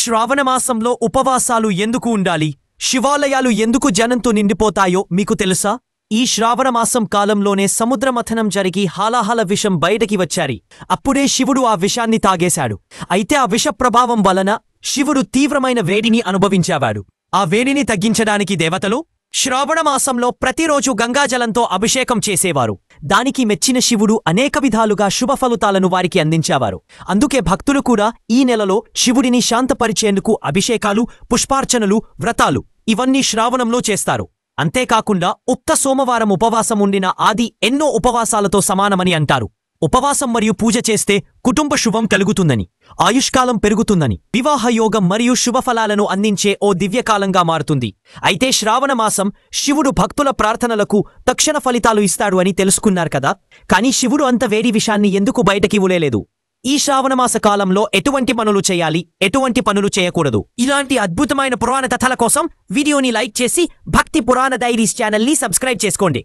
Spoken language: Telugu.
శ్రావణ మాసంలో ఉపవాసాలు ఎందుకు ఉండాలి? శివాలయాలు ఎందుకు జనంతో నిండిపోతాయో మీకు తెలుసా? ఈ శ్రావణ మాసం కాలంలోనే సముద్రమథనం జరిగి హాలాహల విషం బయటకి వచ్చారి. అప్పుడే శివుడు ఆ విషాన్ని తాగేశాడు. అయితే ఆ విష ప్రభావం వలన శివుడు తీవ్రమైన వేడిని అనుభవించేవాడు. ఆ వేడిని తగ్గించడానికి దేవతలు శ్రావణ మాసంలో ప్రతిరోజు గంగాజలంతో అభిషేకం చేసేవారు. దానికి మెచ్చిన శివుడు అనేక విధాలుగా శుభ ఫలితాలను వారికి అందించేవారు. అందుకే భక్తులు కూడా ఈ నెలలో శివుడిని శాంతపరిచేందుకు అభిషేకాలు, పుష్పార్చనలు, వ్రతాలు ఇవన్నీ శ్రావణంలో చేస్తారు. అంతేకాకుండా ఉక్త సోమవారం ఉపవాసం ఉండిన ఆది ఎన్నో ఉపవాసాలతో సమానమని అంటారు. ఉపవాసం మరియు పూజ చేస్తే కుటుంబ శుభం కలుగుతుందని, ఆయుష్కాలం పెరుగుతుందని, వివాహయోగం మరియు శుభఫలాలను అందించే ఓ దివ్యకాలంగా మారుతుంది. అయితే శ్రావణ మాసం శివుడు భక్తుల ప్రార్థనలకు తక్షణ ఫలితాలు ఇస్తాడు అని తెలుసుకున్నారు కదా. కానీ శివుడు అంత వేడి విషాన్ని ఎందుకు బయటకి ఊలేలేదు? ఈ శ్రావణమాస కాలంలో ఎటువంటి పనులు చేయాలి, ఎటువంటి పనులు చేయకూడదు, ఇలాంటి అద్భుతమైన పురాణ కథల కోసం వీడియోని లైక్ చేసి భక్తి పురాణ డైరీస్ ఛానల్ని సబ్స్క్రైబ్ చేసుకోండి.